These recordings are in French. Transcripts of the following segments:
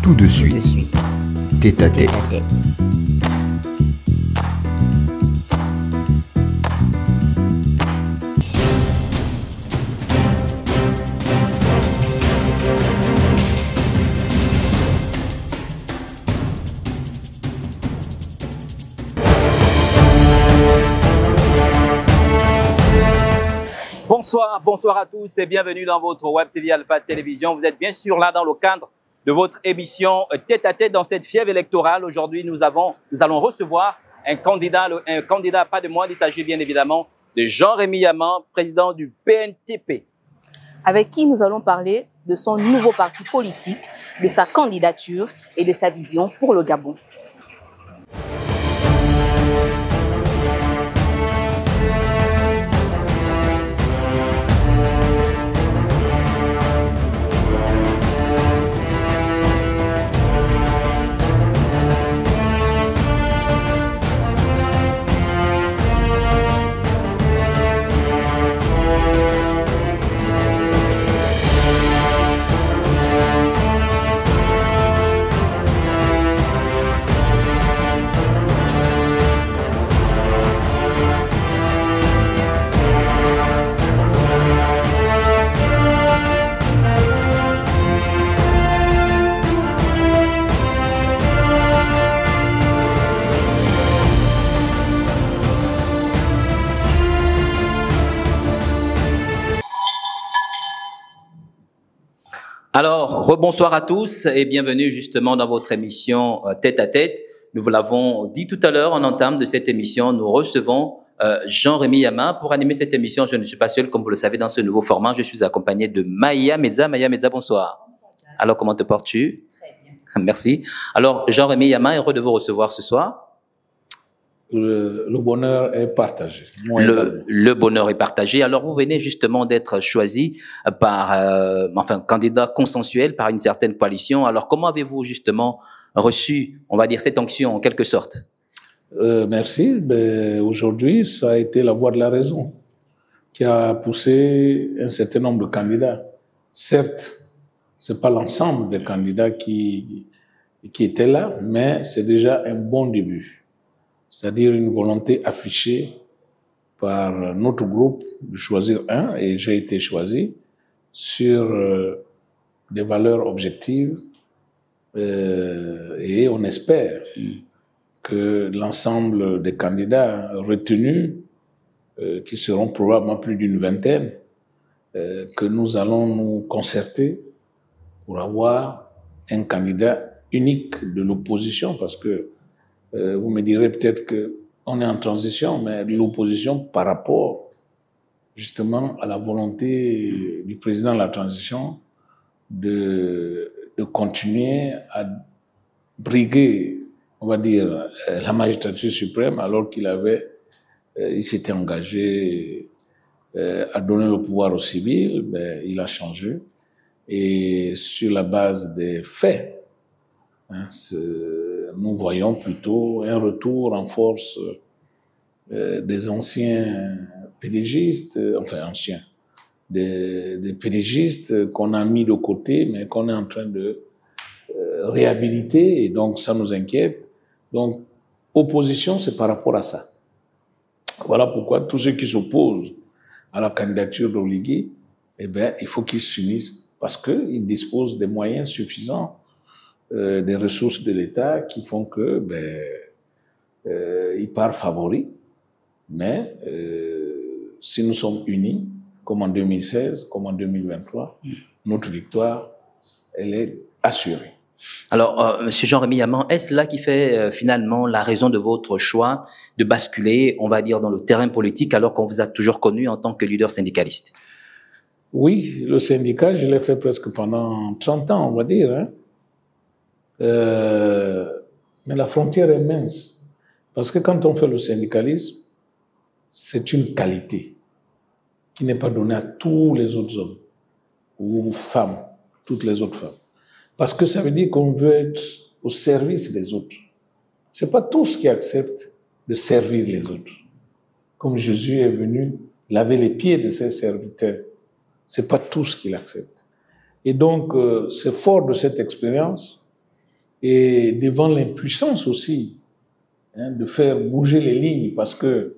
tout de suite. Tête à tête. Bonsoir à tous et bienvenue dans votre Web TV Alpha Télévision. Vous êtes bien sûr là dans le cadre de votre émission Tête à Tête dans cette fièvre électorale. Aujourd'hui, nous allons recevoir un candidat, pas de moindre. Il s'agit bien évidemment de Jean-Rémy Yaman, président du PNTP. Avec qui nous allons parler de son nouveau parti politique, de sa candidature et de sa vision pour le Gabon. Alors, rebonsoir à tous et bienvenue justement dans votre émission Tête à Tête. Nous vous l'avons dit tout à l'heure en entame de cette émission, nous recevons Jean-Rémy Yaman pour animer cette émission. Je ne suis pas seul, comme vous le savez, dans ce nouveau format. Je suis accompagné de Maya Medza. Maya Medza, bonsoir. Bonsoir. Alors, comment te portes-tu? Très bien. Merci. Alors, Jean-Rémy Yaman, heureux de vous recevoir ce soir. Le bonheur est partagé. Le bonheur est partagé. Alors, vous venez justement d'être choisi par, candidat consensuel par une certaine coalition. Alors, comment avez-vous justement reçu, on va dire, cette onction en quelque sorte? Merci. Aujourd'hui, ça a été la voix de la raison qui a poussé un certain nombre de candidats. Certes, c'est pas l'ensemble des candidats qui étaient là, mais c'est déjà un bon début. C'est-à-dire une volonté affichée par notre groupe de choisir un, et j'ai été choisi, sur des valeurs objectives, et on espère que l'ensemble des candidats retenus, qui seront probablement plus d'une vingtaine, que nous allons nous concerter pour avoir un candidat unique de l'opposition, parce que vous me direz peut-être qu'on est en transition, mais l'opposition par rapport justement à la volonté du président de la transition de continuer à briguer, on va dire, la magistrature suprême, alors il s'était engagé à donner le pouvoir aux civils, mais il a changé. Et sur la base des faits, nous voyons plutôt un retour en force des anciens pédégistes, des pédégistes qu'on a mis de côté, mais qu'on est en train de réhabiliter, et donc ça nous inquiète. Donc, opposition, c'est par rapport à ça. Voilà pourquoi tous ceux qui s'opposent à la candidature d'Oligui, il faut qu'ils s'unissent, parce qu'ils disposent des moyens suffisants, des ressources de l'État qui font que il part favori. Mais si nous sommes unis, comme en 2016, comme en 2023, notre victoire, elle est assurée. Alors, Monsieur Jean-Rémy Yaman, est-ce là qui fait finalement la raison de votre choix de basculer, on va dire, dans le terrain politique, alors qu'on vous a toujours connu en tant que leader syndicaliste? Oui, le syndicat, je l'ai fait presque pendant 30 ans, on va dire, hein. Mais la frontière est mince, parce que quand on fait le syndicalisme, c'est une qualité qui n'est pas donnée à tous les autres hommes ou femmes, toutes les autres femmes, parce que ça veut dire qu'on veut être au service des autres. C'est pas tous qui acceptent de servir les autres, comme Jésus est venu laver les pieds de ses serviteurs. C'est pas tous qui l'acceptent. Et donc, c'est fort de cette expérience et devant l'impuissance aussi, hein, de faire bouger les lignes, parce que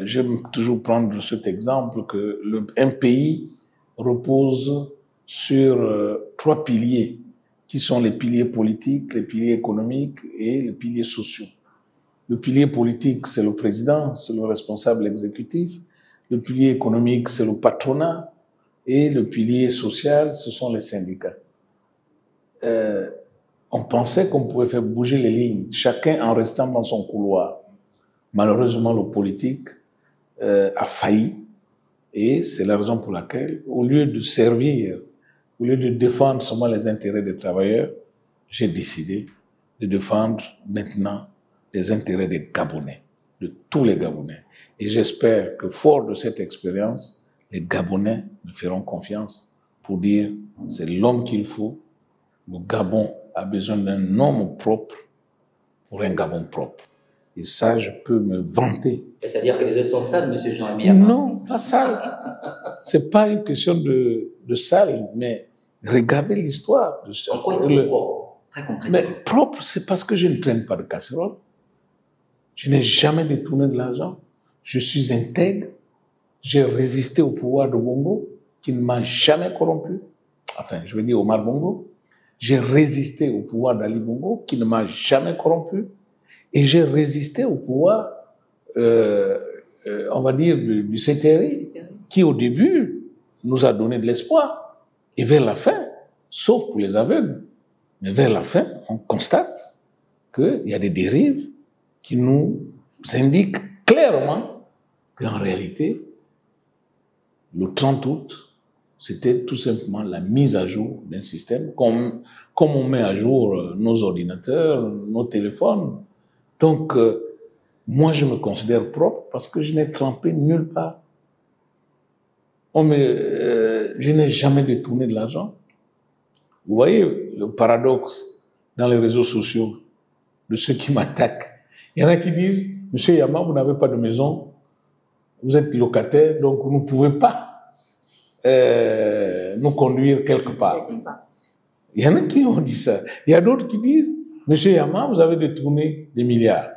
j'aime toujours prendre cet exemple que un pays repose sur 3 piliers, qui sont les piliers politiques, les piliers économiques et les piliers sociaux. Le pilier politique, c'est le président, c'est le responsable exécutif. Le pilier économique, c'est le patronat. Et le pilier social, ce sont les syndicats. On pensait qu'on pouvait faire bouger les lignes, chacun en restant dans son couloir. Malheureusement, le politique a failli. Et c'est la raison pour laquelle, au lieu de servir, au lieu de défendre seulement les intérêts des travailleurs, j'ai décidé de défendre maintenant les intérêts des Gabonais, de tous les Gabonais. Et j'espère que, fort de cette expérience, les Gabonais me feront confiance pour dire c'est l'homme qu'il faut. Le Gabon a besoin d'un homme propre pour un Gabon propre. Et ça, je peux me vanter. C'est-à-dire que les autres sont sales, monsieur Jean-Rémy Ama? Non, pas sale. C'est pas une question de sale, mais regardez l'histoire. En quoi il est propre? Très concrètement. Mais propre, c'est parce que je ne traîne pas de casserole. Je n'ai jamais détourné de l'argent. Je suis intègre. J'ai résisté au pouvoir de Bongo, qui ne m'a jamais corrompu. Enfin, je veux dire Omar Bongo. J'ai résisté au pouvoir d'Ali Bongo, qui ne m'a jamais corrompu. Et j'ai résisté au pouvoir, on va dire, du CTRI, qui au début nous a donné de l'espoir. Et vers la fin, sauf pour les aveugles, mais vers la fin, on constate qu'il y a des dérives qui nous indiquent clairement qu'en réalité, le 30 août, c'était tout simplement la mise à jour d'un système, comme on met à jour nos ordinateurs, nos téléphones. Donc, moi, je me considère propre parce que je n'ai trempé nulle part. Je n'ai jamais détourné de l'argent. Vous voyez le paradoxe dans les réseaux sociaux de ceux qui m'attaquent. Il y en a qui disent, Monsieur Yama, vous n'avez pas de maison, vous êtes locataire, donc vous ne pouvez pas nous conduire quelque part. Il y en a qui ont dit ça. Il y a d'autres qui disent, Monsieur Yama, vous avez détourné des milliards.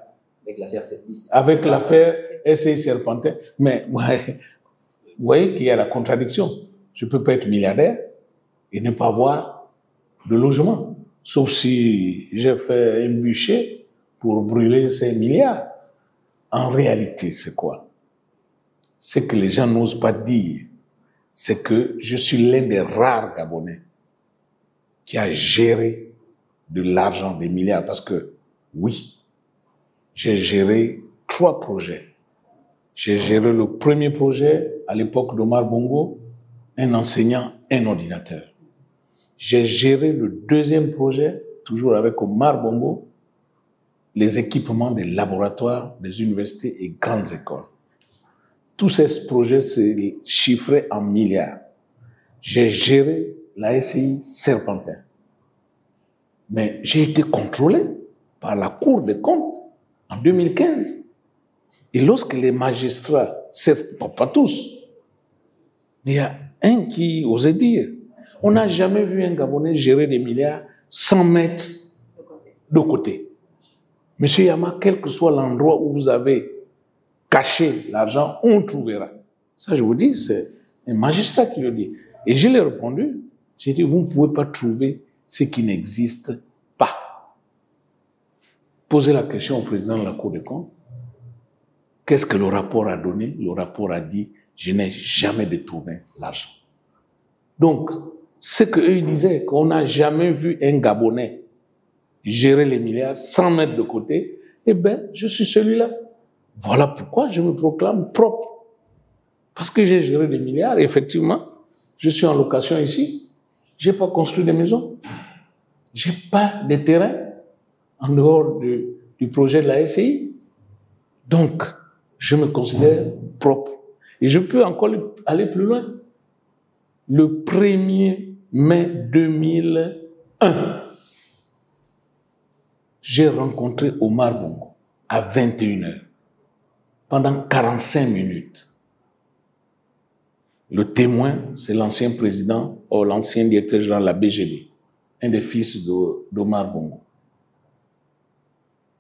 Avec l'affaire SCI Serpentin. Mais vous voyez qu'il y a la contradiction. Je ne peux pas être milliardaire et ne pas avoir de logement. Sauf si j'ai fait un bûcher pour brûler ces milliards. En réalité, c'est quoi? C'est que les gens n'osent pas dire. C'est que je suis l'un des rares Gabonais qui a géré de l'argent, des milliards. Parce que, oui, j'ai géré 3 projets. J'ai géré le premier projet à l'époque d'Omar Bongo, un enseignant, un ordinateur. J'ai géré le deuxième projet, toujours avec Omar Bongo, les équipements des laboratoires, des universités et grandes écoles. Tous ces projets se chiffraient en milliards. J'ai géré la SCI Serpentin. Mais j'ai été contrôlé par la Cour des comptes en 2015. Et lorsque les magistrats, certes pas tous, mais il y a un qui osait dire, on n'a jamais vu un Gabonais gérer des milliards sans mettre de côté. Monsieur Yama, quel que soit l'endroit où vous avez caché l'argent, on trouvera. Ça, je vous dis, c'est un magistrat qui le dit. Et je lui ai répondu, j'ai dit, vous ne pouvez pas trouver ce qui n'existe pas. Posez la question au président de la Cour des comptes. Qu'est-ce que le rapport a donné? Le rapport a dit, je n'ai jamais détourné l'argent. Donc, ce qu'eux disaient, qu'on n'a jamais vu un Gabonais gérer les milliards sans mettre de côté, eh bien, je suis celui-là. Voilà pourquoi je me proclame propre. Parce que j'ai géré des milliards, et effectivement, je suis en location ici. J'ai pas construit des maisons. J'ai pas de terrain en dehors du projet de la SCI. Donc, je me considère propre. Et je peux encore aller plus loin. Le 1er mai 2001, j'ai rencontré Omar Bongo à 21h, pendant 45 minutes. Le témoin, c'est l'ancien président, ou l'ancien directeur général de la BGD, un des fils d'Omar Bongo.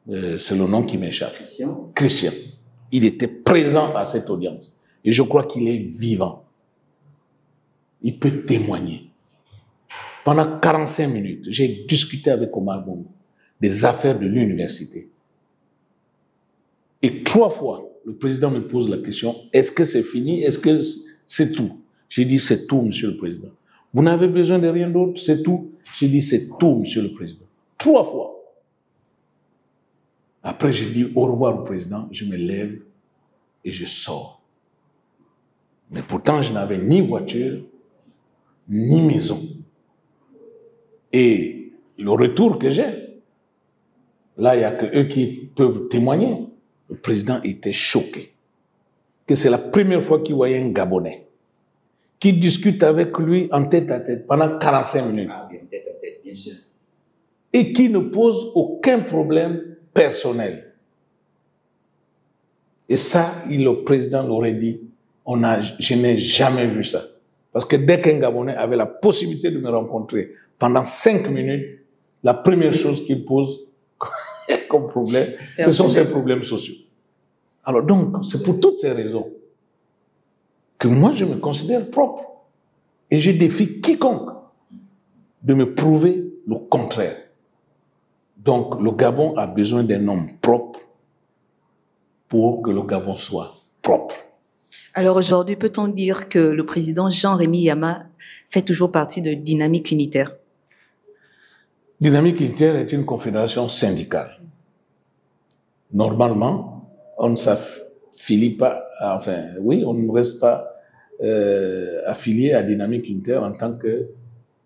c'est le nom qui m'échappe. Christian. Christian. Il était présent à cette audience. Et je crois qu'il est vivant. Il peut témoigner. Pendant 45 minutes, j'ai discuté avec Omar Bongo des affaires de l'université. Et 3 fois, le président me pose la question, est-ce que c'est fini? Est-ce que c'est tout? J'ai dit, c'est tout, monsieur le président. Vous n'avez besoin de rien d'autre, c'est tout? J'ai dit, c'est tout, monsieur le président. 3 fois. Après, j'ai dit au revoir au président, je me lève et je sors. Mais pourtant, je n'avais ni voiture, ni maison. Et le retour que j'ai, là, il n'y a que eux qui peuvent témoigner. Le président était choqué. Que c'est la première fois qu'il voyait un Gabonais qui discute avec lui en tête à tête pendant 45 minutes. Ah, bien, tête à tête, bien sûr. Et qui ne pose aucun problème personnel. Et ça, le président l'aurait dit, je n'ai jamais vu ça. Parce que dès qu'un Gabonais avait la possibilité de me rencontrer pendant 5 minutes, la première chose qu'il pose comme problème, ce sont ses problèmes sociaux. Alors donc, c'est pour toutes ces raisons que moi, je me considère propre. Et je défie quiconque de me prouver le contraire. Donc, le Gabon a besoin d'un homme propre pour que le Gabon soit propre. Alors aujourd'hui, peut-on dire que le président Jean-Rémy Yama fait toujours partie de Dynamique Unitaire? Dynamique Unitaire est une confédération syndicale. Normalement, on ne s'affilie pas, on ne reste pas affilié à Dynamique Unitaire en tant que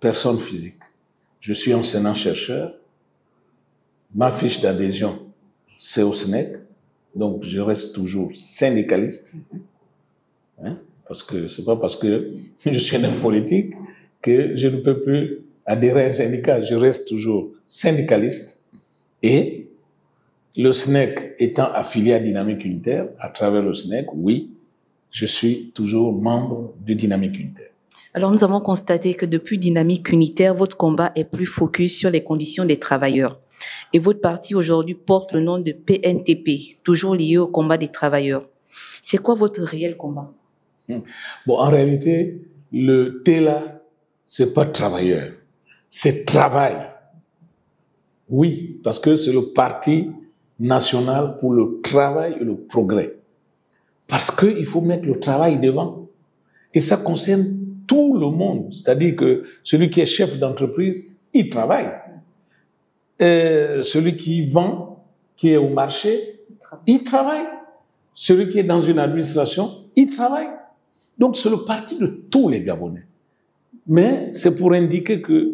personne physique. Je suis enseignant-chercheur. Ma fiche d'adhésion, c'est au SNEC. Donc, je reste toujours syndicaliste. Parce que c'est pas parce que je suis un homme politique que je ne peux plus adhérer à un syndicat. Je reste toujours syndicaliste. Et le SNEC étant affilié à Dynamique Unitaire, à travers le SNEC, oui, je suis toujours membre de Dynamique Unitaire. Alors, nous avons constaté que depuis Dynamique Unitaire, votre combat est plus focus sur les conditions des travailleurs. Et votre parti aujourd'hui porte le nom de PNTP, toujours lié au combat des travailleurs. C'est quoi votre réel combat? Bon, en réalité, le T là, c'est pas travailleur, c'est travail. Oui, parce que c'est le parti national pour le travail et le progrès. Parce qu'il faut mettre le travail devant. Et ça concerne tout le monde. C'est-à-dire que celui qui est chef d'entreprise, il travaille. Celui qui vend, qui est au marché, il travaille. Celui qui est dans une administration, il travaille. Donc, c'est le parti de tous les Gabonais. Mais c'est pour indiquer que,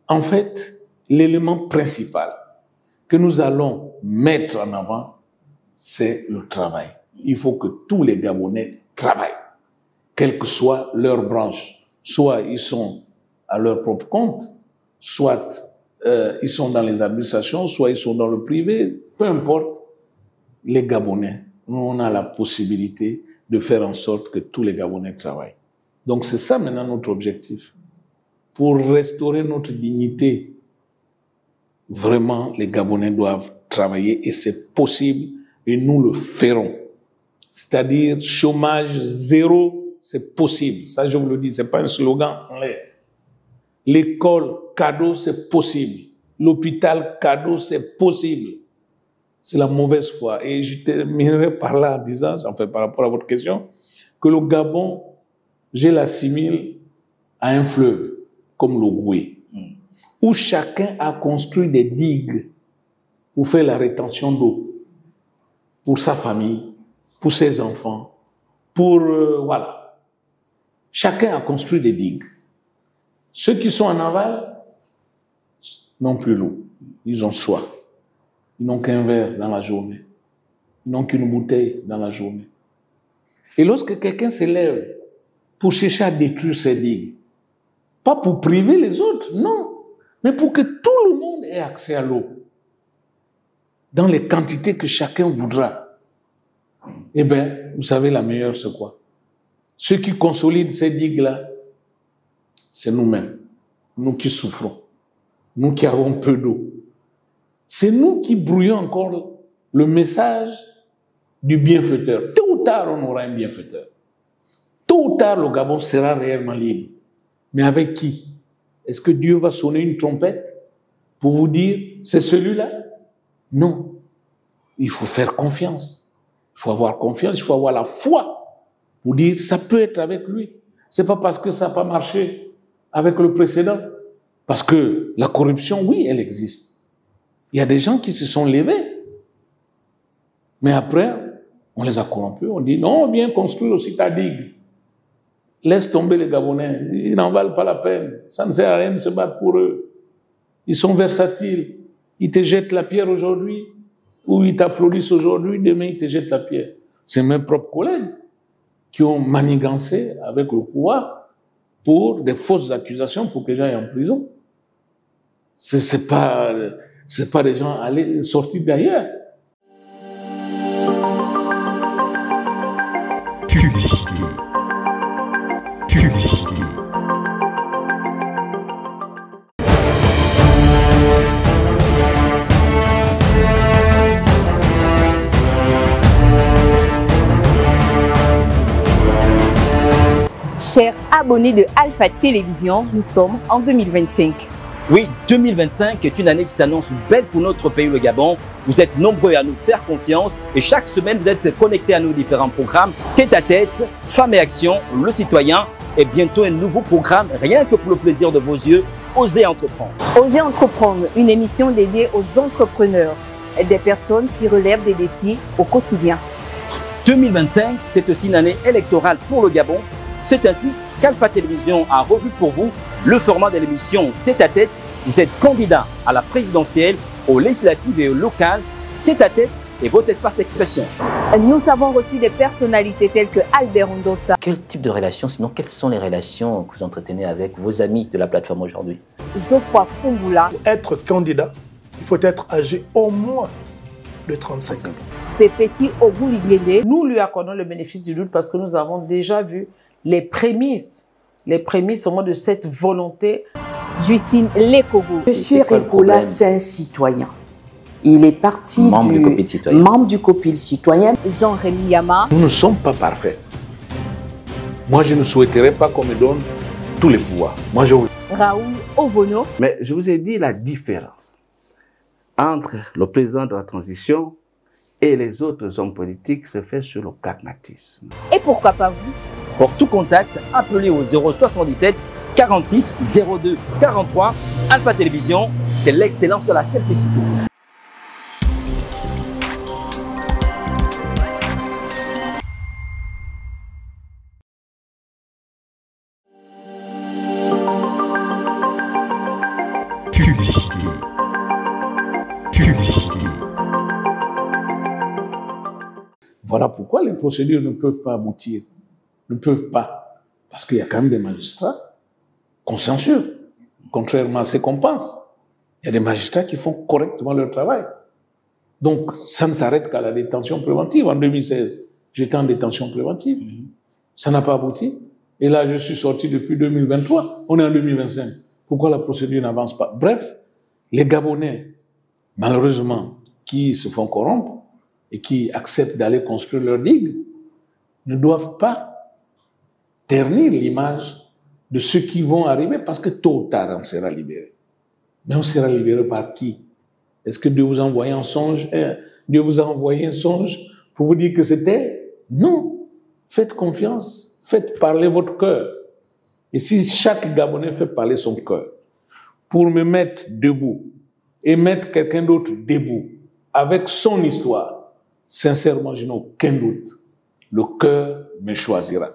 en fait, l'élément principal que nous allons mettre en avant, c'est le travail. Il faut que tous les Gabonais travaillent, quelle que soit leur branche. Soit ils sont à leur propre compte, soit ils sont dans les administrations, soit ils sont dans le privé, peu importe. Les Gabonais, nous, on a la possibilité de faire en sorte que tous les Gabonais travaillent. Donc c'est ça maintenant notre objectif. Pour restaurer notre dignité, vraiment, les Gabonais doivent travailler et c'est possible et nous le ferons. C'est-à-dire chômage zéro, c'est possible. Ça, je vous le dis, c'est pas un slogan en l'air. L'école cadeau, c'est possible. L'hôpital cadeau, c'est possible. C'est la mauvaise foi. Et je terminerai par là en disant, enfin par rapport à votre question, que le Gabon, je l'assimile à un fleuve, comme le Goué, où chacun a construit des digues pour faire la rétention d'eau, pour sa famille, pour ses enfants, pour, voilà. Chacun a construit des digues. Ceux qui sont en aval n'ont plus l'eau. Ils ont soif. Ils n'ont qu'un verre dans la journée. Ils n'ont qu'une bouteille dans la journée. Et lorsque quelqu'un s'élève pour chercher à détruire ces digues, pas pour priver les autres, non, mais pour que tout le monde ait accès à l'eau, dans les quantités que chacun voudra, eh bien, vous savez, la meilleure, c'est quoi? Ceux qui consolident ces digues-là, c'est nous-mêmes, nous qui souffrons, nous qui avons peu d'eau. C'est nous qui brouillons encore le message du bienfaiteur. Tôt ou tard, on aura un bienfaiteur. Tôt ou tard, le Gabon sera réellement libre. Mais avec qui? Est-ce que Dieu va sonner une trompette pour vous dire, c'est celui-là? Non. Il faut faire confiance. Il faut avoir confiance, il faut avoir la foi pour dire, ça peut être avec lui. C'est pas parce que ça n'a pas marché avec le précédent. Parce que la corruption, oui, elle existe. Il y a des gens qui se sont levés. Mais après, on les a corrompus. On dit, non, viens construire aussi ta digue. Laisse tomber les Gabonais. Ils n'en valent pas la peine. Ça ne sert à rien de se battre pour eux. Ils sont versatiles. Ils te jettent la pierre aujourd'hui, ou ils t'applaudissent aujourd'hui, demain ils te jettent la pierre. C'est mes propres collègues qui ont manigancé avec le pouvoir pour des fausses accusations pour que les gens aillent en prison. C'est pas des gens sortis d'ailleurs. Publicité. Publicité. Chers abonnés de Alpha Télévision, nous sommes en 2025. Oui, 2025 est une année qui s'annonce belle pour notre pays, le Gabon. Vous êtes nombreux à nous faire confiance et chaque semaine, vous êtes connectés à nos différents programmes Tête à Tête, Femmes et Action, Le Citoyen et bientôt un nouveau programme, rien que pour le plaisir de vos yeux, Osez Entreprendre. Osez Entreprendre, une émission dédiée aux entrepreneurs et des personnes qui relèvent des défis au quotidien. 2025, c'est aussi une année électorale pour le Gabon. C'est ainsi qu'Alpha Télévision a revu pour vous le format de l'émission Tête à Tête. Vous êtes candidat à la présidentielle, aux législatives et aux locales. Tête à Tête est votre espace d'expression. Nous avons reçu des personnalités telles que Albert Ondossa. Quel type de relations, sinon quelles sont les relations que vous entretenez avec vos amis de la plateforme aujourd'hui? Geoffroy Fumboula. Pour être candidat, il faut être âgé au moins de 35 ans. Pépési Ogoulibiédé. Nous lui accordons le bénéfice du doute parce que nous avons déjà vu les prémices au moins de cette volonté. Justine Lekogo. Monsieur Ricola, c'est un citoyen. Il est parti membre du COPIL citoyen. Jean-Rémy Yama. Nous ne sommes pas parfaits. Moi, je ne souhaiterais pas qu'on me donne tous les pouvoirs. Moi, Raoul Ovono. Mais je vous ai dit la différence entre le président de la transition et les autres hommes politiques se fait sur le pragmatisme. Et pourquoi pas vous? Pour tout contact, appelez au 077 46 02 43. Alpha Télévision, c'est l'excellence de la simplicité. Publicité. Publicité. Voilà pourquoi les procédures ne peuvent pas aboutir. Ne peuvent pas. Parce qu'il y a quand même des magistrats consciencieux, contrairement à ce qu'on pense. Il y a des magistrats qui font correctement leur travail. Donc, ça ne s'arrête qu'à la détention préventive. En 2016, j'étais en détention préventive. Ça n'a pas abouti. Et là, je suis sorti depuis 2023. On est en 2025. Pourquoi la procédure n'avance pas? Bref, les Gabonais, malheureusement, qui se font corrompre et qui acceptent d'aller construire leur digue, ne doivent pas ternir l'image de ceux qui vont arriver, parce que tôt ou tard, on sera libéré. Mais on sera libéré par qui? Est-ce que Dieu vous a envoyé un songe? Dieu vous a envoyé un songe pour vous dire que c'était? Non. Faites confiance. Faites parler votre cœur. Et si chaque Gabonais fait parler son cœur pour me mettre debout et mettre quelqu'un d'autre debout avec son histoire, sincèrement, je n'ai aucun doute. Le cœur me choisira.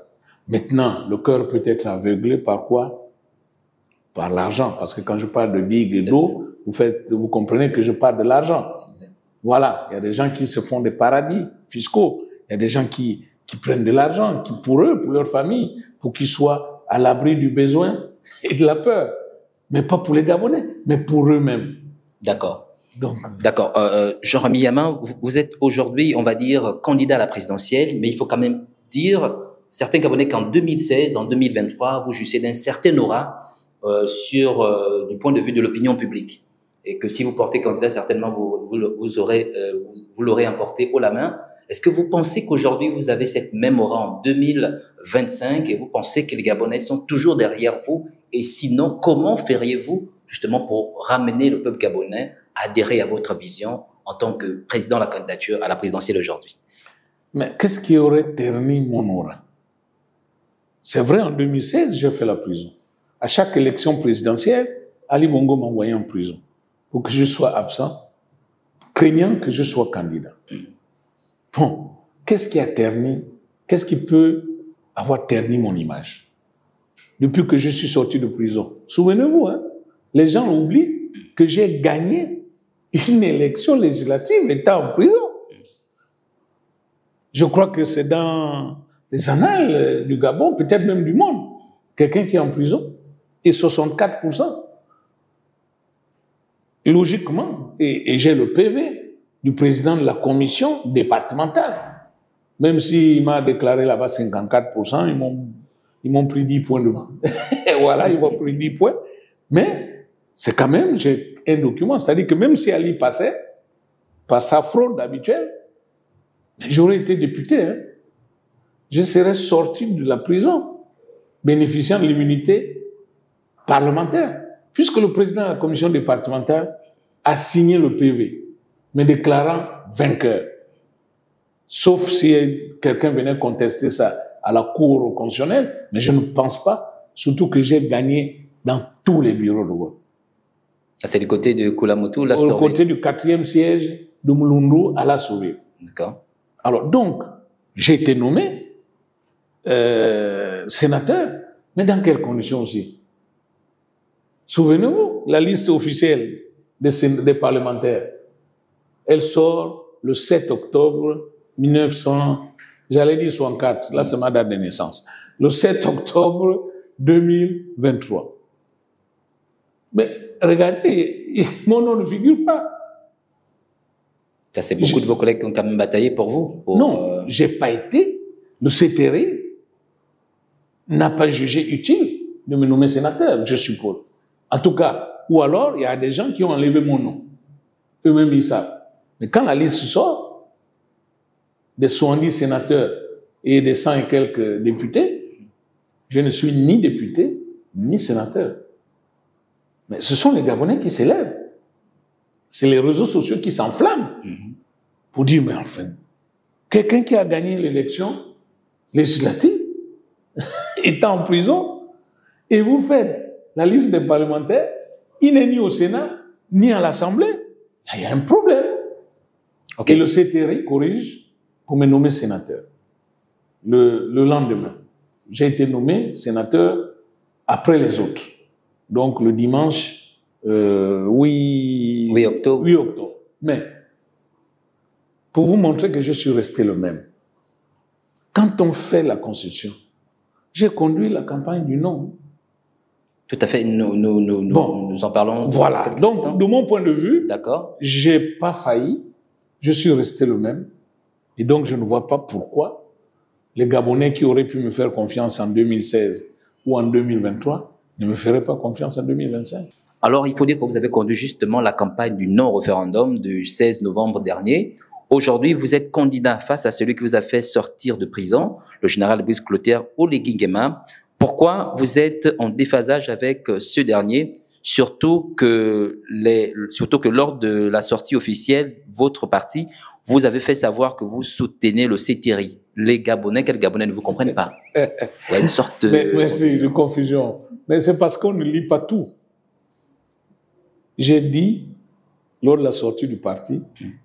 Maintenant, le cœur peut être aveuglé par quoi? Par l'argent. Parce que quand je parle de digue et d'eau, vous comprenez que je parle de l'argent. Voilà. Il y a des gens qui se font des paradis fiscaux. Il y a des gens qui prennent de l'argent, qui pour eux, pour leur famille, pour qu'ils soient à l'abri du besoin et de la peur. Mais pas pour les Gabonais, mais pour eux-mêmes. D'accord. D'accord. Jean-Rémy Yama, vous êtes aujourd'hui, on va dire, candidat à la présidentielle, mais il faut quand même dire, certains Gabonais qu'en 2016, en 2023, vous jouissez d'un certain aura du point de vue de l'opinion publique. et que si vous portez candidat, certainement vous l'aurez emporté haut la main. Est-ce que vous pensez qu'aujourd'hui vous avez cette même aura en 2025 et vous pensez que les Gabonais sont toujours derrière vous? Et sinon, comment feriez-vous justement pour ramener le peuple gabonais à adhérer à votre vision en tant que président de la candidature à la présidentielle aujourd'hui? Mais qu'est-ce qui aurait terni mon aura? C'est vrai, en 2016, j'ai fait la prison. À chaque élection présidentielle, Ali Bongo m'envoyait en prison pour que je sois absent, craignant que je sois candidat. Bon, qu'est-ce qui a terni? Qu'est-ce qui peut avoir terni mon image? Depuis que je suis sorti de prison. Souvenez-vous, hein, les gens oublient que j'ai gagné une élection législative étant en prison. Je crois que c'est dans les annales du Gabon, peut-être même du monde, quelqu'un qui est en prison, et 64%. Logiquement, et j'ai le PV du président de la commission départementale. Même s'il m'a déclaré là-bas 54%, ils m'ont pris 10 points de... Voilà, ils m'ont pris 10 points. Mais c'est quand même, j'ai un document. C'est-à-dire que même si Ali passait par sa fraude habituelle, j'aurais été député. Hein. Je serais sorti de la prison, bénéficiant de l'immunité parlementaire. Puisque le président de la commission départementale a signé le PV, me déclarant vainqueur. Sauf si quelqu'un venait contester ça à la Cour constitutionnelle, mais je ne pense pas, surtout que j'ai gagné dans tous les bureaux de vote. C'est du côté de Kulamotu, la Du côté du 4e siège de Mulundu à la Souris. D'accord. Alors donc, j'ai été nommé sénateur, mais dans quelles conditions aussi? Souvenez-vous, la liste officielle des parlementaires, elle sort le 7 octobre 1964, là c'est ma date de naissance, le 7 octobre 2023. Mais regardez, mon nom ne figure pas. Ça, c'est beaucoup de vos collègues qui ont quand même bataillé pour vous. Non, j'ai pas été. Le CTRI n'a pas jugé utile de me nommer sénateur, je suppose. En tout cas, ou alors, il y a des gens qui ont enlevé mon nom. Eux-mêmes, ils savent. Mais quand la liste sort, des 70 sénateurs et des 100 et quelques députés, je ne suis ni député, ni sénateur. Mais ce sont les Gabonais qui s'élèvent. C'est les réseaux sociaux qui s'enflamment pour dire, mais enfin, quelqu'un qui a gagné l'élection législative est en prison et vous faites la liste des parlementaires, il n'est ni au Sénat, ni à l'Assemblée. Il y a un problème. Okay. Et le CTRI corrige pour me nommer sénateur. Le lendemain, j'ai été nommé sénateur après les autres. Donc le dimanche 8 octobre. Mais, pour vous montrer que je suis resté le même, quand on fait la Constitution, j'ai conduit la campagne du non. Tout à fait, nous en parlons. Voilà, donc de mon point de vue, d'accord, j'ai pas failli, je suis resté le même, et donc je ne vois pas pourquoi les Gabonais qui auraient pu me faire confiance en 2016 ou en 2023 ne me feraient pas confiance en 2025. Alors, il faut dire que vous avez conduit justement la campagne du non-référendum du 16 novembre dernier. Aujourd'hui, vous êtes candidat face à celui qui vous a fait sortir de prison, le général Brice Clotaire Oligui Nguema. Pourquoi vous êtes en déphasage avec ce dernier, surtout que lors de la sortie officielle, votre parti, vous avez fait savoir que vous soutenez le CTRI. Les Gabonais, quels Gabonais ne vous comprennent pas? Il y a une sorte de confusion. Mais c'est parce qu'on ne lit pas tout. J'ai dit, lors de la sortie du parti,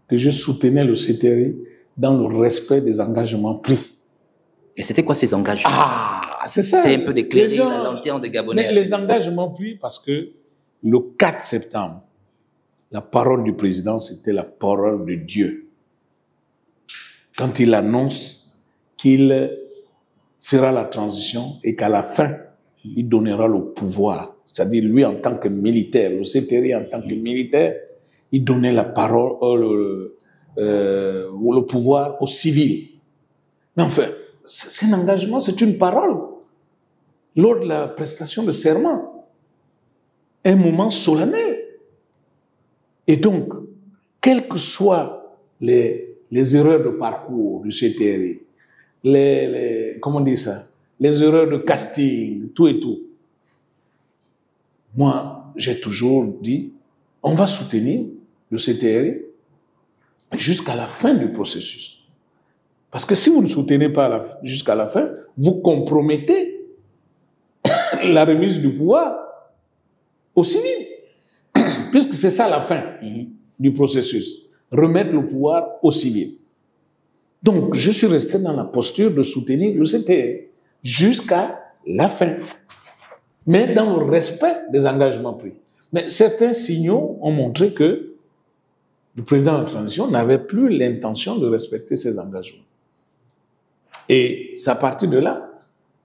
que je soutenais le CTRI dans le respect des engagements pris. Et c'était quoi ces engagements? C'est ça. C'est un peu d'éclairer la lanterne des Gabonais. Mais les engagements pris, parce que le 4 septembre, la parole du président, c'était la parole de Dieu. Quand il annonce qu'il fera la transition et qu'à la fin, il donnera le pouvoir. C'est-à-dire, lui, en tant que militaire, le CTRI en tant que militaire, il donnait la parole, le pouvoir aux civils. Mais enfin, c'est un engagement, c'est une parole. Lors de la prestation de serment, un moment solennel. Et donc, quelles que soient les erreurs de parcours du CTRI, comment on dit ça, les erreurs de casting, tout et tout, moi, j'ai toujours dit, on va soutenir le CTRI jusqu'à la fin du processus. Parce que si vous ne soutenez pas jusqu'à la fin, vous compromettez la remise du pouvoir aux civils. Puisque c'est ça la fin du processus. Remettre le pouvoir aux civils. Donc, je suis resté dans la posture de soutenir le CTRI jusqu'à la fin. Mais dans le respect des engagements pris. Mais certains signaux ont montré que le président de la transition n'avait plus l'intention de respecter ses engagements. Et c'est à partir de là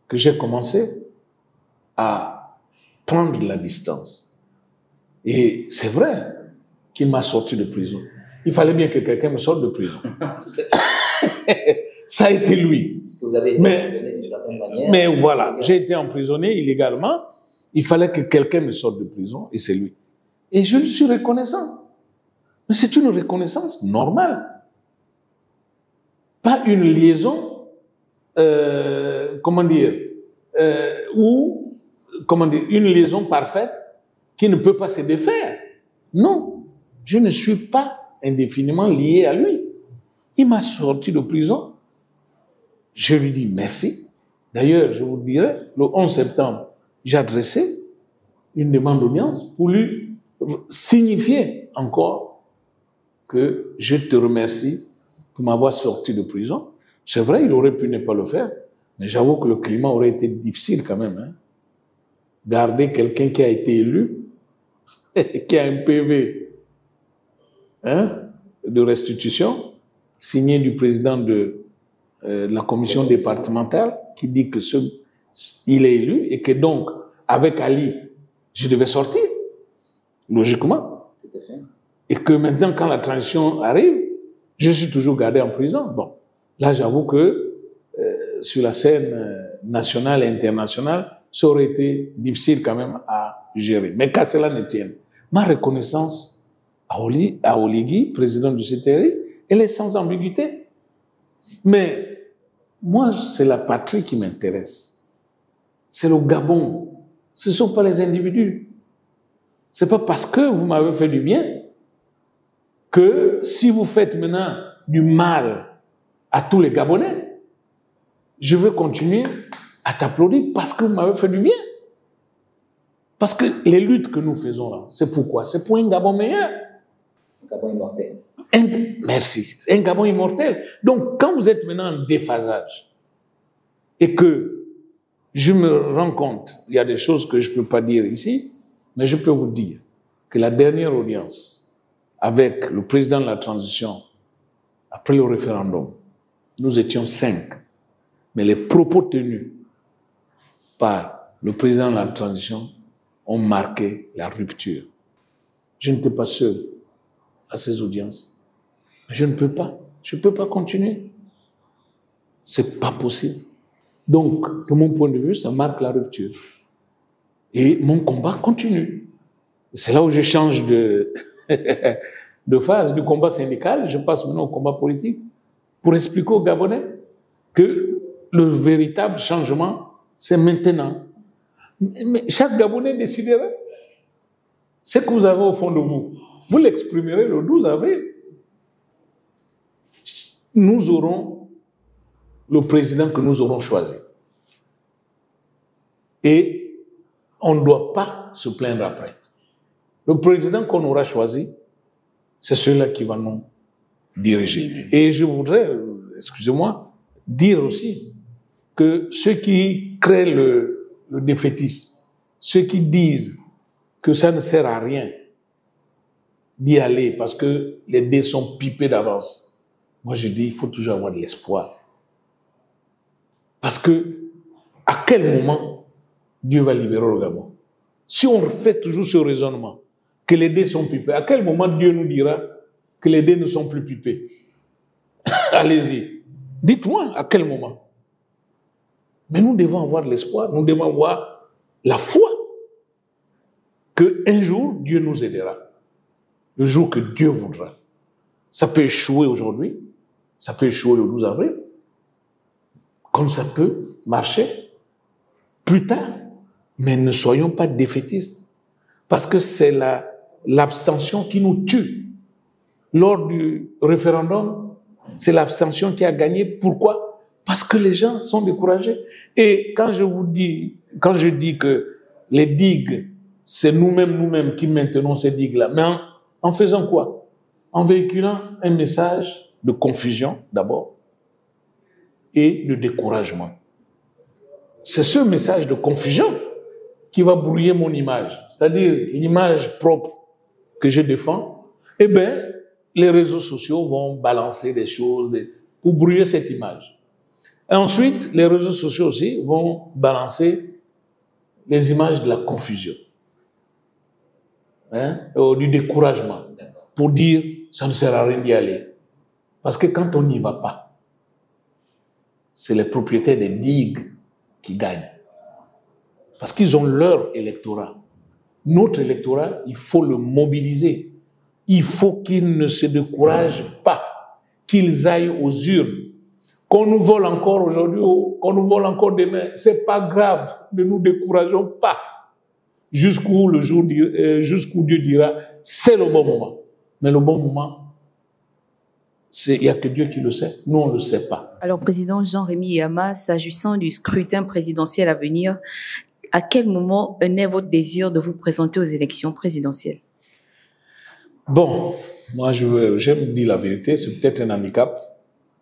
que j'ai commencé à prendre de la distance. Et c'est vrai qu'il m'a sorti de prison. Il fallait bien que quelqu'un me sorte de prison. Ça a été lui. Parce que vous avez été emprisonné d'une certaine manière. Mais voilà, j'ai été emprisonné illégalement. Il fallait que quelqu'un me sorte de prison et c'est lui. Et je lui suis reconnaissant. Mais c'est une reconnaissance normale. Pas une liaison une liaison parfaite qui ne peut pas se défaire. Non, je ne suis pas indéfiniment lié à lui. Il m'a sorti de prison. Je lui dis merci. D'ailleurs, je vous dirais, le 11 septembre, j'ai adressé une demande d'audience pour lui signifier encore que je te remercie pour m'avoir sorti de prison. C'est vrai, il aurait pu ne pas le faire, mais j'avoue que le climat aurait été difficile quand même. Hein. Garder quelqu'un qui a été élu, qui a un PV de restitution, signé du président de la commission départementale, qui dit que il est élu et que donc, avec Ali, je devais sortir, logiquement. Tout à fait. Et que maintenant, quand la transition arrive, je suis toujours gardé en prison. Bon. Là, j'avoue que sur la scène nationale et internationale, ça aurait été difficile quand même à gérer. Mais qu'à cela ne tienne, ma reconnaissance à Oligui, président du CTRI, elle est sans ambiguïté. Mais moi, c'est la patrie qui m'intéresse. C'est le Gabon. Ce ne sont pas les individus. C'est pas parce que vous m'avez fait du bien que si vous faites maintenant du mal à tous les Gabonais, je veux continuer à t'applaudir parce que vous m'avez fait du bien. Parce que les luttes que nous faisons là, c'est pourquoi? C'est pour un Gabon meilleur. Un Gabon immortel. Merci. Un Gabon immortel. Donc, quand vous êtes maintenant en déphasage et que je me rends compte, il y a des choses que je ne peux pas dire ici, mais je peux vous dire que la dernière audience avec le président de la transition, après le référendum, nous étions 5. Mais les propos tenus par le président de la transition ont marqué la rupture. Je n'étais pas seul à ces audiences. Je ne peux pas. Je ne peux pas continuer. C'est pas possible. Donc, de mon point de vue, ça marque la rupture. Et mon combat continue. C'est là où je change de phase du combat syndical. Je passe maintenant au combat politique pour expliquer aux Gabonais que le véritable changement, c'est maintenant. Mais chaque Gabonais décidera. Ce que vous avez au fond de vous, vous l'exprimerez le 12 avril. Nous aurons le président que nous aurons choisi. Et on ne doit pas se plaindre après. Le président qu'on aura choisi, c'est celui-là qui va nous diriger. Et je voudrais, excusez-moi, dire aussi que ceux qui créent le défaitisme, ceux qui disent que ça ne sert à rien d'y aller parce que les dés sont pipés d'avance, moi je dis il faut toujours avoir de l'espoir. Parce que à quel moment Dieu va libérer le Gabon? Si on fait toujours ce raisonnement, que les dés sont pipés, à quel moment Dieu nous dira que les dés ne sont plus pipés? Allez-y. Dites-moi à quel moment. Mais nous devons avoir l'espoir, nous devons avoir la foi qu'un jour Dieu nous aidera. le jour que Dieu voudra. Ça peut échouer aujourd'hui, ça peut échouer le 12 avril, comme ça peut marcher plus tard. Mais ne soyons pas défaitistes, parce que c'est l'abstention qui nous tue. Lors du référendum, c'est l'abstention qui a gagné. Pourquoi? Parce que les gens sont découragés. Et quand je dis que les digues, c'est nous-mêmes qui maintenons ces digues-là, mais en faisant quoi? En véhiculant un message de confusion, d'abord, et de découragement. C'est ce message de confusion qui va brouiller mon image, c'est-à-dire l'image propre que je défends. Eh bien, les réseaux sociaux vont balancer des choses pour brouiller cette image. Et ensuite, les réseaux sociaux aussi vont balancer les images de la confusion, du découragement, pour dire ça ne sert à rien d'y aller. Parce que quand on n'y va pas, c'est les propriétaires des digues qui gagnent. Parce qu'ils ont leur électorat. Notre électorat, il faut le mobiliser. Il faut qu'ils ne se découragent pas, qu'ils aillent aux urnes. Qu'on nous vole encore aujourd'hui, qu'on nous vole encore demain, c'est pas grave, ne nous décourageons pas. Jusqu'où Dieu dira, c'est le bon moment. Mais le bon moment, il n'y a que Dieu qui le sait, nous on ne le sait pas. Alors, Président Jean-Rémy Yama, s'agissant du scrutin présidentiel à venir, à quel moment naît votre désir de vous présenter aux élections présidentielles? Bon, moi j'aime dire la vérité, c'est peut-être un handicap.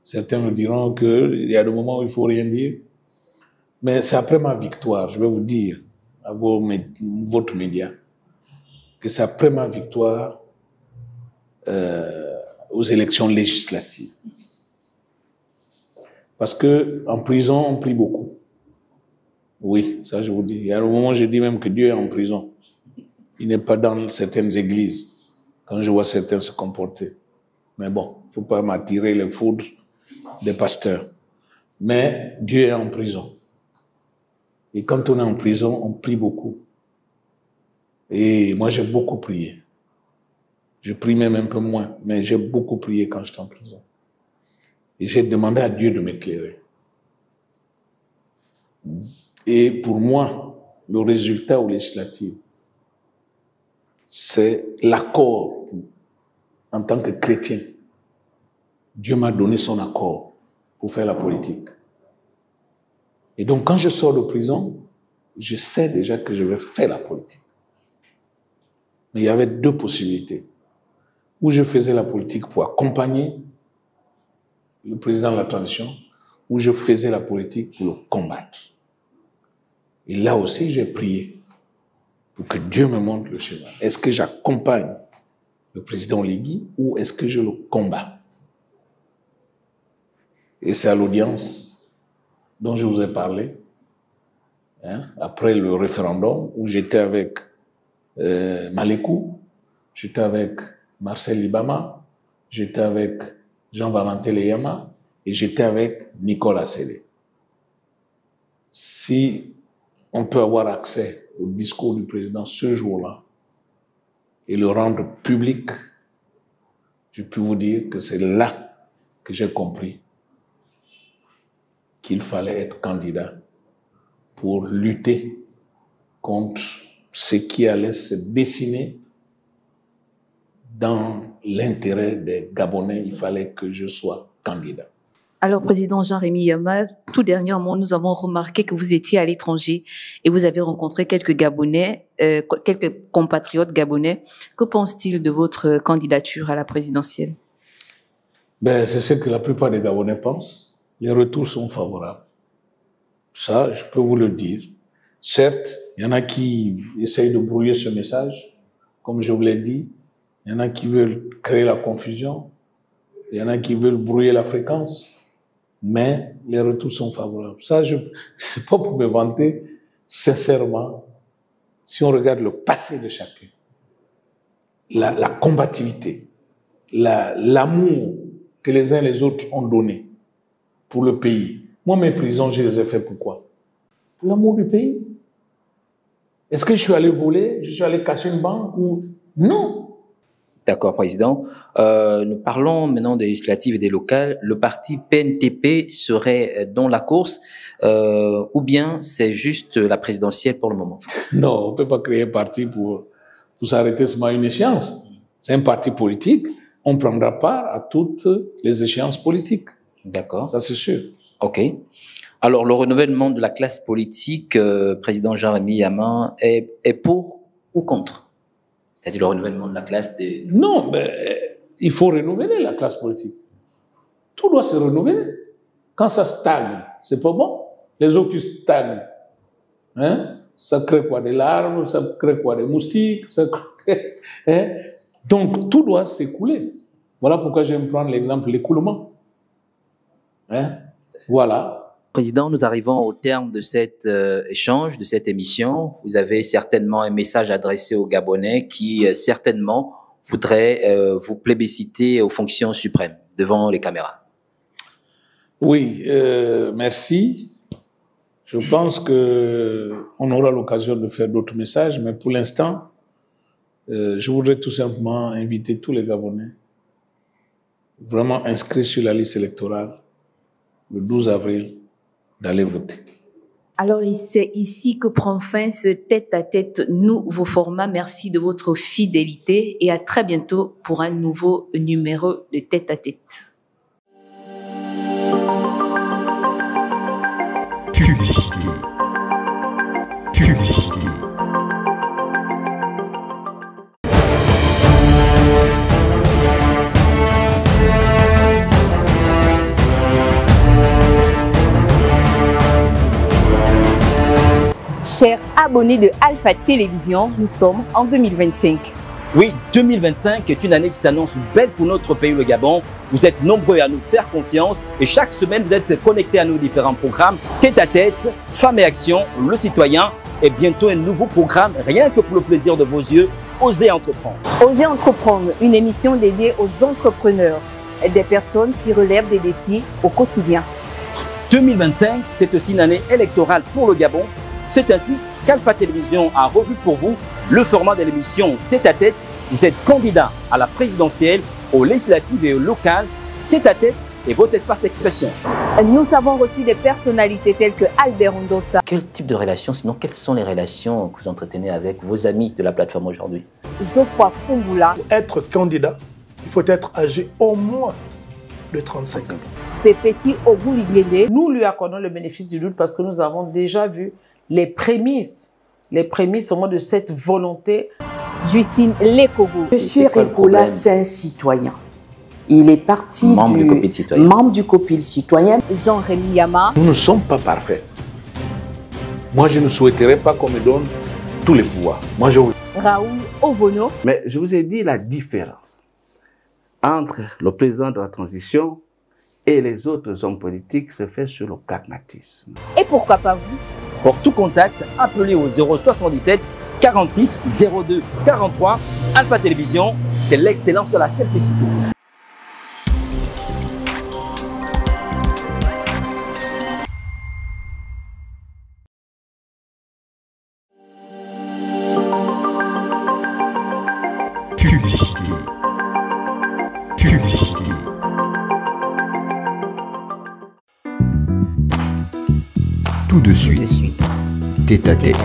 Certains me diront qu'il y a des moments où il ne faut rien dire. Mais c'est après ma victoire, je vais vous dire, à votre média, que c'est après ma victoire aux élections législatives. Parce que en prison, on prie beaucoup. Oui, ça je vous dis. Il y a un moment où je dis même que Dieu est en prison. Il n'est pas dans certaines églises, quand je vois certains se comporter. Mais bon, il ne faut pas m'attirer les foudres des pasteurs. Mais Dieu est en prison. Et quand on est en prison, on prie beaucoup. Et moi, j'ai beaucoup prié. Je prie même un peu moins, mais j'ai beaucoup prié quand j'étais en prison. Et j'ai demandé à Dieu de m'éclairer. Et pour moi, le résultat aux législatives, c'est l'accord en tant que chrétien. Dieu m'a donné son accord pour faire la politique. Et donc, quand je sors de prison, je sais déjà que je vais faire la politique. Mais il y avait deux possibilités. Ou je faisais la politique pour accompagner le président de la transition, ou je faisais la politique pour le combattre. Et là aussi, j'ai prié pour que Dieu me montre le chemin. Est-ce que j'accompagne le président Oligui ou est-ce que je le combats? Et c'est à l'audience dont je vous ai parlé, après le référendum, où j'étais avec Malekou, j'étais avec Marcel Libama, j'étais avec Jean-Valentin Leyama et j'étais avec Nicolas Sélé. Si on peut avoir accès au discours du président ce jour-là et le rendre public, je peux vous dire que c'est là que j'ai compris qu'il fallait être candidat pour lutter contre ce qui allait se dessiner dans l'intérêt des Gabonais. Il fallait que je sois candidat. Alors, Président Jean-Rémy Yama, tout dernièrement, nous avons remarqué que vous étiez à l'étranger et vous avez rencontré quelques Gabonais, quelques compatriotes gabonais. Que pensent-ils de votre candidature à la présidentielle? C'est ce que la plupart des Gabonais pensent. Les retours sont favorables. Ça, je peux vous le dire. Certes, il y en a qui essayent de brouiller ce message, comme je vous l'ai dit. Il y en a qui veulent créer la confusion. Il y en a qui veulent brouiller la fréquence. Mais les retours sont favorables. Ça, c'est pas pour me vanter. Sincèrement, si on regarde le passé de chacun, la combativité, l'amour que les uns et les autres ont donné pour le pays. Moi, mes prisons, je les ai fait pourquoi? Pour l'amour du pays. Est-ce que je suis allé voler? Je suis allé casser une banque ou... Non. D'accord, Président. Nous parlons maintenant des législatives et des locales. Le parti PNTP serait dans la course ou bien c'est juste la présidentielle pour le moment? Non, on ne peut pas créer un parti pour s'arrêter seulement à une échéance. C'est un parti politique. On prendra part à toutes les échéances politiques. D'accord. Ça, c'est sûr. OK. Alors, le renouvellement de la classe politique, président Jean-Rémy Yama, est pour ou contre? C'est-à-dire le renouvellement de la classe des... Non, mais il faut renouveler la classe politique. Tout doit se renouveler. Quand ça stagne, c'est pas bon. Les eaux qui stagnent, hein, ça crée quoi? Des larves, ça crée quoi? Des moustiques, ça crée... Hein? Donc, tout doit s'écouler. Voilà pourquoi j'aime prendre l'exemple de l'écoulement. Hein? Voilà. Président, nous arrivons au terme de cet échange, de cette émission. Vous avez certainement un message adressé aux Gabonais qui certainement voudraient vous plébisciter aux fonctions suprêmes devant les caméras. Oui, merci. Je pense que on aura l'occasion de faire d'autres messages, mais pour l'instant, je voudrais tout simplement inviter tous les Gabonais vraiment inscrits sur la liste électorale le 12 avril d'aller voter. Alors, c'est ici que prend fin ce tête-à-tête nouveau format. Merci de votre fidélité et à très bientôt pour un nouveau numéro de tête-à-tête. Publicité. Publicité. Chers abonnés de Alpha Télévision, nous sommes en 2025. Oui, 2025 est une année qui s'annonce belle pour notre pays, le Gabon. Vous êtes nombreux à nous faire confiance et chaque semaine, vous êtes connectés à nos différents programmes. Tête à tête, Femmes et Action, Le Citoyen et bientôt un nouveau programme, rien que pour le plaisir de vos yeux, Osez Entreprendre. Osez Entreprendre, une émission dédiée aux entrepreneurs et des personnes qui relèvent des défis au quotidien. 2025, c'est aussi une année électorale pour le Gabon. C'est ainsi qu'Alpha Télévision a revu pour vous le format de l'émission Tête à Tête. Vous êtes candidat à la présidentielle, aux législatives et aux locales. Tête à Tête est votre espace d'expression. Nous avons reçu des personnalités telles que Albert Ondossa. Quel type de relations, sinon quelles sont les relations que vous entretenez avec vos amis de la plateforme aujourd'hui? Geoffroy Fungula. Pour être candidat, il faut être âgé au moins de 35 ans. Pépési Oguliglede. Nous lui accordons le bénéfice du doute parce que nous avons déjà vu les prémices au moins de cette volonté. Justine Lekogo. Monsieur Ricola, c'est un citoyen. Il est parti membre du COPIL citoyen. Jean-Rémy Yama. Nous ne sommes pas parfaits. Moi, je ne souhaiterais pas qu'on me donne tous les pouvoirs. Moi, je... Raoul Ovono. Mais je vous ai dit la différence entre le président de la transition et les autres hommes politiques se fait sur le pragmatisme. Et pourquoi pas vous? Pour tout contact, appelez au 077 46 02 43. Alpha Télévision, c'est l'excellence de la simplicité. Publicité. Publicité. Tout de suite. Tête à tête.